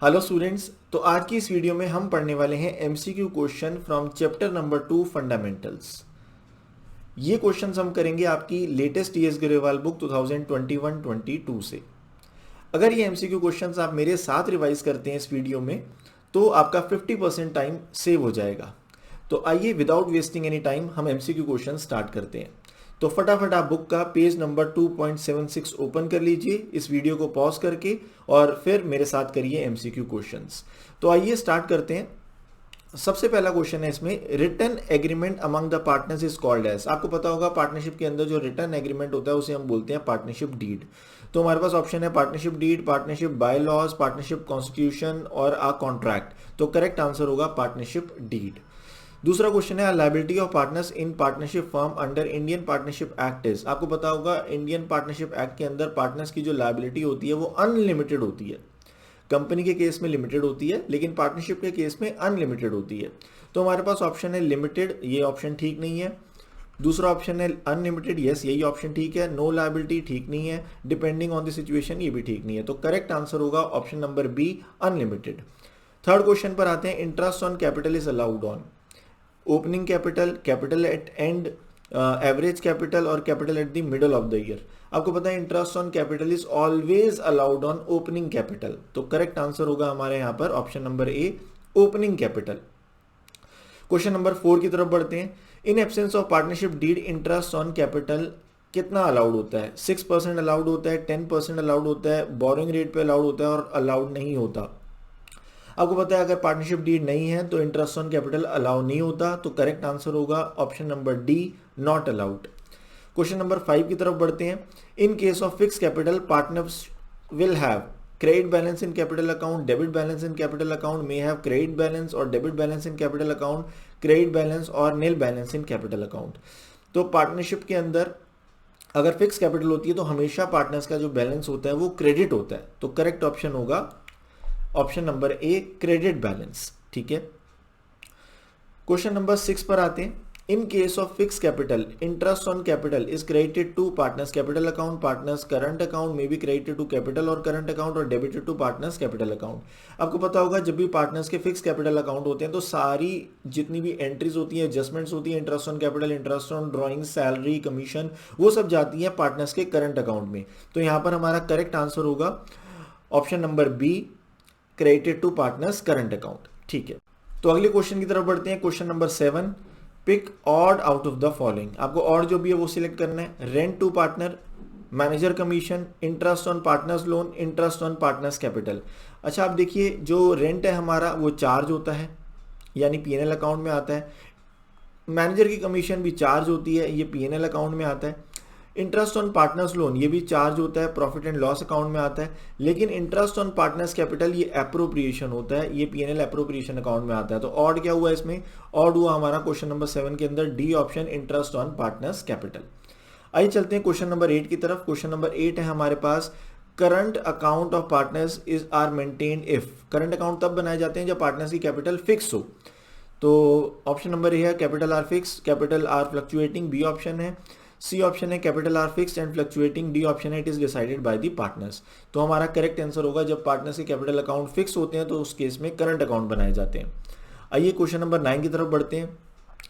Hello students, तो आज की इस वीडियो में हम पढ़ने वाले हैं MCQ question from chapter number 2 fundamentals. ये क्वेश्चंस हम करेंगे आपकी लेटेस्ट टीएस ग्रेवाल बुक 2021-22 से। अगर ये एमसीक्यू क्वेश्चंस आप मेरे साथ रिवाइज करते हैं इस वीडियो में तो आपका 50% टाइम सेव हो जाएगा। तो आइए विदाउट वेस्टिंग एनी टाइम हम एमसीक्यू क्वेश्चन स्टार्ट करते हैं। तो फटाफट आप बुक का पेज नंबर 2.76 ओपन कर लीजिए इस वीडियो को पॉज करके और फिर मेरे साथ करिए एमसीक्यू क्वेश्चंस। तो आइए स्टार्ट करते हैं। सबसे पहला क्वेश्चन है इसमें, written agreement among the partners is called as. आपको पता होगा पार्टनरशिप के अंदर जो रिटन एग्रीमेंट होता है उसे हम बोलते हैं पार्टनरशिप डीड। तो हमारे पास ऑप्शन है partnership deed, partnership bylaws, partnership constitution और अ कॉन्ट्रैक्ट। तो करेक्ट आंसर होगा पार्टनरशिप डीड। दूसरा क्वेश्चन है, liability of partners in partnership firm under Indian partnership act is. आपको पता होगा इंडियन पार्टनरशिप एक्ट के अंदर पार्टनर्स की जो लायबिलिटी होती है वो अनलिमिटेड होती है। कंपनी के केस में लिमिटेड होती है लेकिन पार्टनरशिप के केस में अनलिमिटेड होती है। तो हमारे पास ऑप्शन है लिमिटेड, ये ऑप्शन ठीक नहीं है। दूसरा ऑप्शन है अनलिमिटेड, यस यही ऑप्शन ठीक है। नो लायबिलिटी ठीक नहीं है। डिपेंडिंग ऑन द सिचुएशन, ये भी ठीक नहीं है। तो करेक्ट आंसर होगा option number B, unlimited. Third question पर आते हैं, interest on capital is allowed on opening capital, capital at end, average capital और capital at the middle of the year. आपको पता है interest on capital is always allowed on opening capital. तो correct answer होगा हमारे यहां पर option number A, opening capital. Question number 4 की तरफ बढ़ते हैं। In absence of partnership deed interest on capital कितना अलाउड होता है? 6% अलाउड होता है, 10% अलाउड होता है, बोरोइंग रेट पे अलाउड होता है और अलाउड नहीं होता। आपको पता है अगर पार्टनरशिप डीड नहीं है तो इंटरेस्ट ऑन कैपिटल अलाउ नहीं होता। तो करेक्ट आंसर होगा option number D, not allowed. Question number 5 की तरफ बढ़ते हैं। In case of fix capital partners will have credit balance in capital account, debit balance in capital account, may have credit balance और debit balance in capital account, credit balance और nil balance in capital account. तो partnership के अंदर अगर fix capital होती है तो हमेशा पार्टनर्स का जो बैलेंस होता है वो क्रेडिट होता है। तो करेक्ट ऑप्शन होगा option number A, credit balance. ठीक है। क्वेश्चन नंबर 6 पर आते हैं। In case of fix capital interest on capital is credited to partners capital account, partners current account, may be credited to capital और current account और debited to partners capital account. आपको पता होगा जब भी पार्टनर्स के फिक्स कैपिटल अकाउंट होते हैं तो सारी जितनी भी एंट्रीज होती है, एडजस्टमेंट्स होती है, interest on capital, interest on drawing, salary, commission, वो सब जाती है पार्टनर्स के करंट अकाउंट में। तो यहाँ पर हमारा करेक्ट आंसर होगा option number B, credited to partners current account. ठीक है। तो अगले क्वेश्चन की तरफ बढ़ते हैं। Question number 7, pick odd out of the following. आपको ऑड जो भी है वो सिलेक्ट करना है। Rent to partner, manager commission, interest on partners loan, interest on partners capital. अच्छा, आप देखिए जो रेंट है हमारा वो चार्ज होता है यानी पीएनएल अकाउंट में आता है। मैनेजर की कमीशन भी चार्ज होती है, ये पीएनएल अकाउंट में आता है। इंटरेस्ट ऑन पार्टनर्स लोन ये भी चार्ज होता है, प्रॉफिट एंड लॉस अकाउंट में आता है। लेकिन इंटरेस्ट ऑन पार्टनर्स कैपिटल ये एप्रोप्रिएशन होता है, ये पीएनएल एप्रोप्रिएशन अकाउंट में आता है। तो ऑड क्या हुआ इसमें? ऑड हुआ हमारा क्वेश्चन नंबर 7 के अंदर D option, interest on partners capital. आइए चलते हैं क्वेश्चन नंबर 8 की तरफ। क्वेश्चन नंबर 8 है हमारे पास, current account of partners is are maintained if. Current account तब बनाए जाते हैं जब पार्टनर्स की कैपिटल फिक्स हो। तो ऑप्शन नंबर ए है capital are fix, capital are fluctuating, B option है। सी ऑप्शन है capital are fixed and fluctuating, D option है it is decided by the partners. तो हमारा करेक्ट आंसर होगा जब पार्टनर्स के कैपिटल अकाउंट फिक्स होते हैं तो उस केस में करंट अकाउंट बनाए जाते हैं। आइए क्वेश्चन नंबर 9 की तरफ बढ़ते हैं।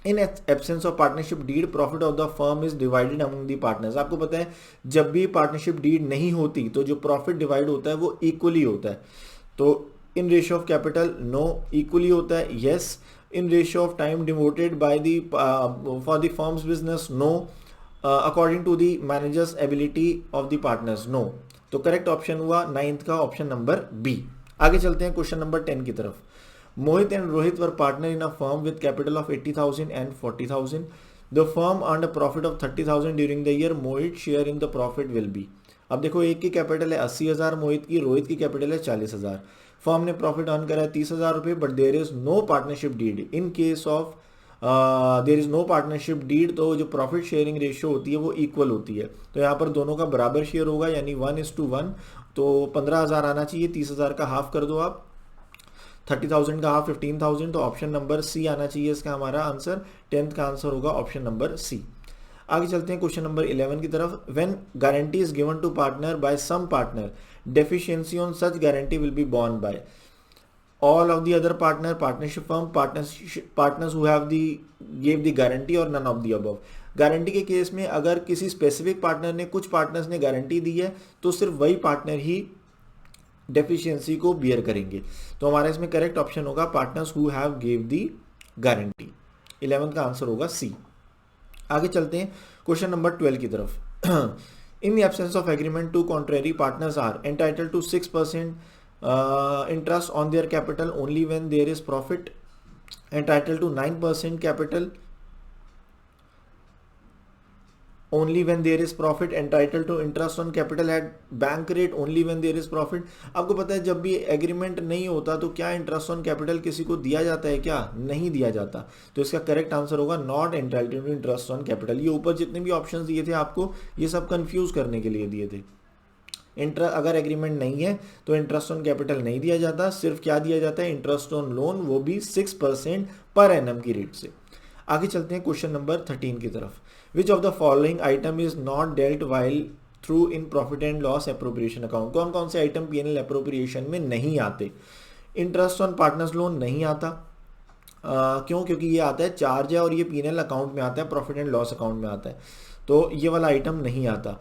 In absence of partnership deed profit of the firm is divided among the partners. आपको पता है जब भी पार्टनरशिप डीड नहीं होती तो जो प्रॉफिट डिवाइड होता है वो इक्वली होता है। तो in ratio of capital, no. Equally होता है, yes. In ratio of time devoted by the for the firms business, no. According to the managers ability of the partners, no. तो correct option हुआ 9th का option number B. आगे चलते हैं question number 10 की तरफ। Mohit and Rohit were partner in a firm with capital of 80,000 and 40,000। The firm earned a profit of 30,000 during the year. Mohit share in the profit will be. अब देखो एक की कैपिटल है 80,000 मोहित की, रोहित की कैपिटल है 40,000। फर्म ने प्रॉफिट अर्न करा है 30,000 रुपये, but there is no partnership deed. In case of there is no partnership deed तो जो प्रॉफिट शेयरिंग रेशियो होती है वो इक्वल होती है। तो यहाँ पर दोनों का बराबर शेयर होगा यानी 1:1। तो 15,000 आना चाहिए, 30,000 का हाफ कर दो आप, 30,000 का हाफ 15,000। तो ऑप्शन नंबर सी आना चाहिए इसका हमारा आंसर। 10th का आंसर होगा ऑप्शन नंबर सी। आगे चलते हैं क्वेश्चन नंबर 11 की तरफ। When guarantee is given to partner by some partner, deficiency on such guarantee will be borne by. all of the other partnership firm, partners who have gave the guarantee or none of the above। Guarantee के case में अगर किसी specific partner ने, कुछ partners ने guarantee दी है तो सिर्फ वही पार्टनर ही डेफिशिएंसी को बियर करेंगे। तो हमारा इसमें करेक्ट ऑप्शन होगा partners who have give the guarantee. 11th का आंसर होगा सी। आगे चलते हैं क्वेश्चन नंबर 12 की तरफ। In the absence of agreement, to contrary partners are entitled to 6% interest on their capital only when there is profit, entitled to 9% capital only when there is profit, entitled to interest on capital at bank rate only when there is profit। आपको पता है जब भी agreement नहीं होता तो क्या interest on capital किसी को दिया जाता है? क्या नहीं दिया जाता। तो इसका करेक्ट आंसर होगा not entitled to interest on capital. ये ऊपर जितने भी ऑप्शंस दिए थे आपको, ये सब कंफ्यूज करने के लिए दिए थे। अगर एग्रीमेंट नहीं है तो इंटरेस्ट ऑन कैपिटल नहीं दिया जाता, सिर्फ क्या दिया जाता है? इंटरेस्ट ऑन लोन, वो भी 6% पर एनम की रेट से। आगे चलते हैं क्वेश्चन नंबर 13 की तरफ। Which of the following item is not dealt while through in profit and loss appropriation account. कौन कौन से आइटम पीएनएल एप्रोप्रिएशन में नहीं आते? इंटरेस्ट ऑन पार्टनर्स लोन नहीं आता। क्यों? क्योंकि ये आता है चार्ज है और ये पीएनएल अकाउंट में आता है, प्रॉफिट एंड लॉस अकाउंट में आता है, तो ये वाला आइटम नहीं आता।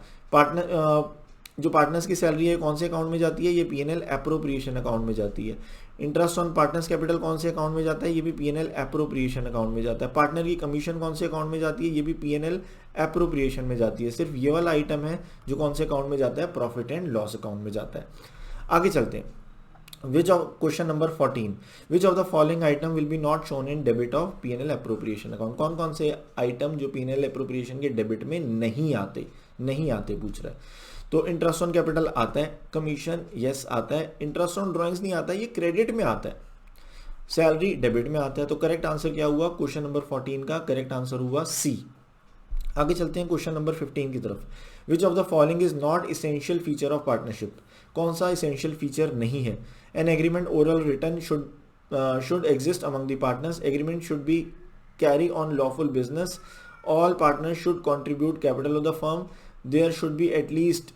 जो पार्टनर्स की सैलरी है कौन से अकाउंट में जाती है? ये पीएनएल एप्रोप्रिएशन अकाउंट में जाती है। इंटरेस्ट ऑन पार्टनर्स कैपिटल कौन से अकाउंट में जाता है? ये भी पीएनएल एप्रोप्रिएशन अकाउंट में जाता है। पार्टनर की कमीशन कौन से अकाउंट में जाती है? ये भी पीएनएल एप्रोप्रिएशन में जाती है। सिर्फ ये वाला आइटम है जो कौन से अकाउंट में जाता है? प्रॉफिट एंड लॉस अकाउंट में जाता है। आगे चलते हैं question number 14। Which of the following item will be not shown in debit of PNL appropriation account. कौन कौन से आइटम जो पीएनएल एप्रोप्रिएशन के डेबिट में नहीं आते पूछ रहा है। तो इंटरेस्ट ऑन कैपिटल आता है, कमीशन यस आता है, इंटरेस्ट ऑन ड्राइंग्स नहीं आता है, ये क्रेडिट में आता है, सैलरी डेबिट में आता है। तो करेक्ट आंसर क्या हुआ? क्वेश्चन नंबर 14 का करेक्ट आंसर हुआ सी। आगे चलते हैं क्वेश्चन नंबर 15 की तरफ। Which of the following is not essential feature of partnership. कौन सा इसेंशियल फीचर नहीं है? An agreement oral written should exist among the partners. Agreement should be carry on lawful business. All partners should contribute capital of the firm. There should be at least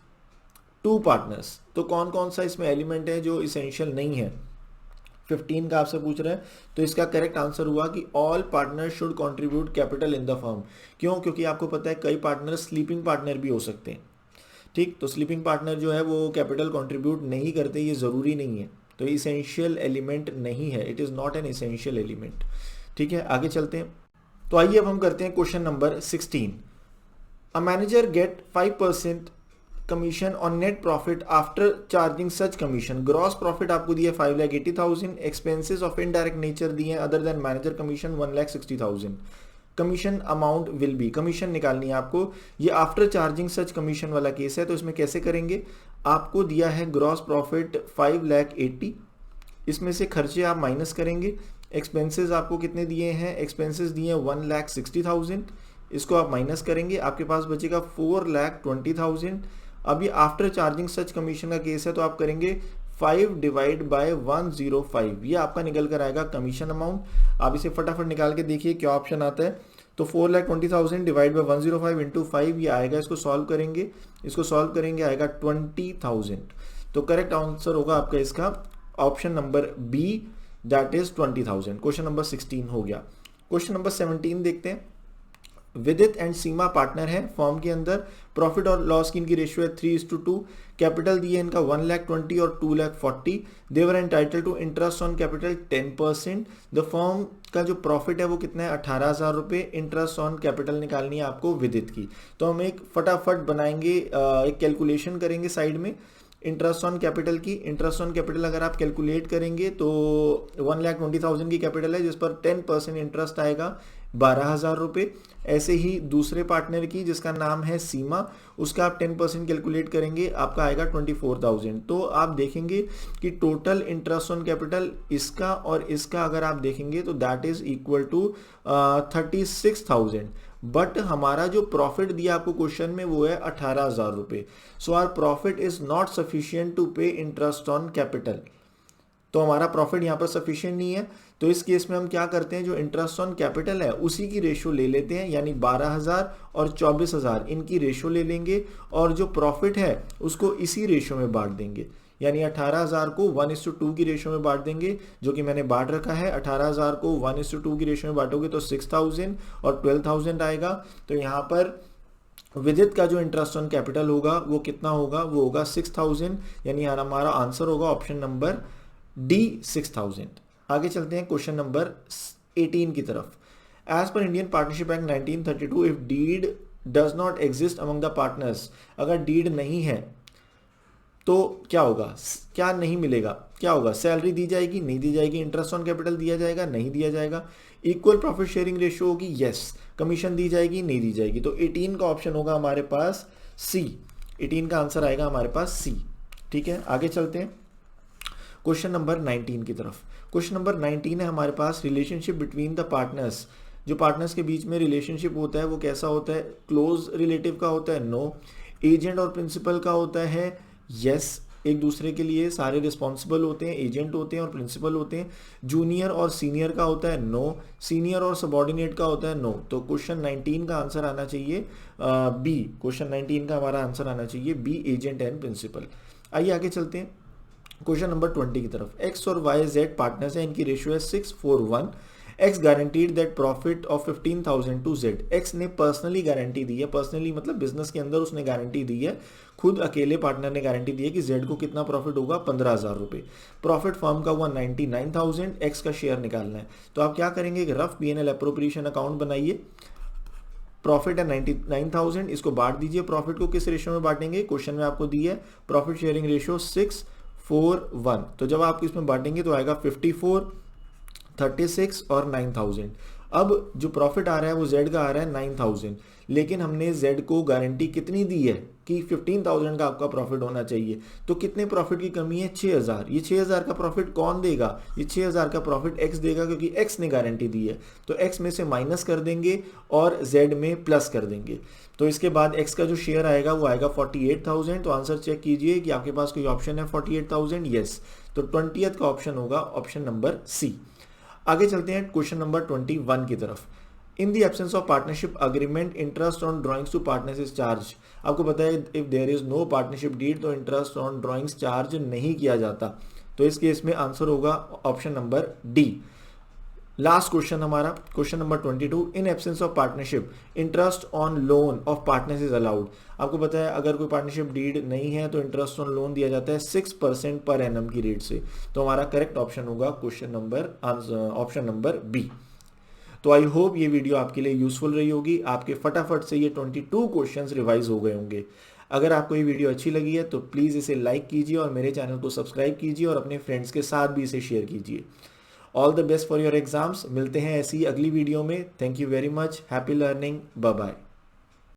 2 partners. तो कौन कौन सा इसमें element है जो essential नहीं है? 15 का आपसे पूछ रहे हैं, तो इसका करेक्ट आंसर हुआ कि all partner should contribute capital in the firm. क्यों? क्योंकि आपको पता है कई पार्टनर स्लीपिंग पार्टनर भी हो सकते हैं। ठीक, तो स्लीपिंग पार्टनर जो है वो कैपिटल कंट्रीब्यूट नहीं करते, ये ज़रूरी नहीं है, तो इसेंशियल एलिमेंट नहीं है, it is not an essential element. ठीक है, आगे चलते हैं। तो आइए अब हम करते हैं question number 16। A manager get 5% commission on net profit after charging such commission. Gross profit आपको दिया 5,80,000, एक्सपेंसेस ऑफ इनडायरेक्ट नेचर दिए हैं other than manager commission 1,60,000। Commission amount will be, commission निकालनी है आपको, ये आफ्टर चार्जिंग सच कमीशन वाला case है, तो इसमें कैसे करेंगे? आपको दिया है ग्रॉस प्रॉफिट 5,80,000, इसमें से खर्चे आप माइनस करेंगे। एक्सपेंसेस आपको कितने दिए हैं? एक्सपेंसेस दिए हैं 1,60,000, इसको आप माइनस करेंगे, आपके पास बचेगा 4,20,000। अब ये आफ्टर चार्जिंग सच कमीशन का केस है, तो आप करेंगे 5 डिवाइड बाय 105, ये आपका निकल कर आएगा कमीशन अमाउंट। आप इसे फटाफट निकाल के देखिए क्या ऑप्शन आता है। तो 4,20,000 डिवाइड बाय 105 इंटू 5 ये आएगा, इसको सॉल्व करेंगे आएगा 20,000। तो करेक्ट आंसर होगा आपका इसका option number B, that is 20,000। Question number 16 हो गया। क्वेश्चन नंबर 17 देखते हैं। विदित एंड सीमा पार्टनर है फर्म के अंदर, प्रॉफिट और लॉस की इनकी रेशियो है 3:2, कैपिटल दी है इनका 1,20,000 और 2,40,000। They were entitled to interest on capital 10%। The firm का जो प्रॉफिट है वो कितना है? 18,000 रुपये। इंटरेस्ट ऑन कैपिटल निकालनी है आपको विदित की, तो हम एक फटाफट बनाएंगे, एक कैलकुलेशन करेंगे साइड में इंटरेस्ट ऑन कैपिटल की। इंटरेस्ट ऑन कैपिटल अगर आप कैलकुलेट करेंगे तो 1,20,000 की कैपिटल है जिस पर 10% इंटरेस्ट आएगा 12,000 रुपये। ऐसे ही दूसरे पार्टनर की जिसका नाम है सीमा, उसका आप 10% कैलकुलेट करेंगे, आपका आएगा 24,000। तो आप देखेंगे कि टोटल इंटरेस्ट ऑन कैपिटल इसका और इसका अगर आप देखेंगे तो that is equal to 36,000। But हमारा जो प्रॉफिट दिया आपको क्वेश्चन में वो है 18,000 रुपये। So our profit is not sufficient to pay interest on capital. तो हमारा प्रॉफिट यहाँ पर सफिशिएंट नहीं है, तो इस केस में हम क्या करते हैं, जो इंटरेस्ट ऑन कैपिटल है उसी की रेशो ले लेते हैं, यानी 12,000 और 24,000 इनकी रेशो ले लेंगे और जो प्रॉफिट है उसको इसी रेशो में बांट देंगे। यानी 18,000 को 1:2 की रेशियो में बांट देंगे, जो कि मैंने बांट रखा है। 18,000 को 1:2 की रेशियो में बांटोगे तो 6,000 और 12,000 आएगा। तो यहाँ पर विदित का जो इंटरेस्ट ऑन कैपिटल होगा वो कितना होगा, वो होगा 6,000, यानी हमारा आंसर होगा ऑप्शन नंबर डी 6,000। आगे चलते हैं क्वेश्चन नंबर 18 की तरफ। As per Indian partnership act 1932 if deed does not exist among the partners, अगर डीड नहीं है तो क्या होगा, क्या नहीं मिलेगा, क्या होगा, सैलरी दी जाएगी, नहीं दी जाएगी, इंटरेस्ट ऑन कैपिटल दिया जाएगा, नहीं दिया जाएगा, इक्वल प्रॉफिट शेयरिंग रेशियो होगी, यस, कमीशन दी जाएगी, नहीं दी जाएगी। तो 18 का ऑप्शन होगा हमारे पास सी, 18 का आंसर आएगा हमारे पास सी। ठीक है, आगे चलते हैं क्वेश्चन नंबर 19 की तरफ। क्वेश्चन नंबर 19 है हमारे पास, रिलेशनशिप बिटवीन द पार्टनर्स। जो पार्टनर्स के बीच में रिलेशनशिप होता है वो कैसा होता है, क्लोज रिलेटिव का होता है, नो, एजेंट और प्रिंसिपल का होता है, यस, एक दूसरे के लिए सारे रिस्पॉन्सिबल होते हैं, एजेंट होते हैं और प्रिंसिपल होते हैं, जूनियर और सीनियर का होता है, नो, सीनियर और सबॉर्डिनेट का होता है, नो। तो क्वेश्चन 19 का आंसर आना चाहिए बी, क्वेश्चन 19 का हमारा आंसर आना चाहिए बी, एजेंट एंड प्रिंसिपल। आइए आगे चलते हैं क्वेश्चन नंबर 20 की तरफ। एक्स और वाई जेड पार्टनर्स है, इनकी रेशियो है 6:1। X guaranteed that profit of 15,000 to Z. X ने पर्सनली गारंटी दी है, पर्सनली मतलब बिजनेस के अंदर उसने गारंटी दी है, खुद अकेले पार्टनर ने गारंटी दी है कि जेड को कितना प्रॉफिट होगा, 15,000 रुपये। प्रॉफिट फर्म का हुआ 99,000, एक्स का शेयर निकालना है। तो आप क्या करेंगे, रफ P&L एप्रोप्रिएशन अकाउंट बनाइए। प्रॉफिट है 99,000, इसको बांट दीजिए। प्रॉफिट को किस रेशियो में बांटेंगे, क्वेश्चन में आपको दी है प्रॉफिट शेयरिंग रेशियो 6:1। तो जब आप इसमें बांटेंगे तो आएगा 54, 36 और 9,000। अब जो प्रॉफिट आ रहा है वो जेड का आ रहा है 9,000, लेकिन हमने जेड को गारंटी कितनी दी है कि 15,000 का आपका प्रॉफिट होना चाहिए। तो कितने प्रॉफिट की कमी है, 6,000। ये 6,000 का प्रॉफिट कौन देगा, ये 6,000 का प्रॉफिट एक्स देगा, क्योंकि एक्स ने गारंटी दी है। तो एक्स में से माइनस कर देंगे और जेड में प्लस कर देंगे। तो इसके बाद एक्स का जो शेयर आएगा वो आएगा 48,000। तो आंसर चेक कीजिए कि आपके पास कोई ऑप्शन है 48,000, यस। तो 20th का ऑप्शन होगा ऑप्शन नंबर सी। आगे चलते हैं क्वेश्चन नंबर 21 की तरफ। In the absence of partnership agreement interest on drawings to partners is charge. आपको पता है if there is no partnership deed तो इंटरेस्ट ऑन ड्राइंग्स चार्ज नहीं किया जाता। तो इस केस में आंसर होगा option number D. Last question हमारा, question number 22। In absence of partnership interest on loan of partners is allowed. आपको पता है अगर कोई पार्टनरशिप डीड नहीं है तो इंटरेस्ट ऑन लोन दिया जाता है 6% पर एनम की रेट से। तो हमारा करेक्ट ऑप्शन होगा question number option number B. तो आई होप ये वीडियो आपके लिए यूजफुल रही होगी, आपके फटाफट से ये 22 क्वेश्चंस रिवाइज हो गए होंगे। अगर आपको ये वीडियो अच्छी लगी है तो प्लीज़ इसे लाइक कीजिए और मेरे चैनल को सब्सक्राइब कीजिए और अपने फ्रेंड्स के साथ भी इसे शेयर कीजिए। All the best for your exams. मिलते हैं ऐसी अगली वीडियो में। Thank you very much, happy learning, bye bye.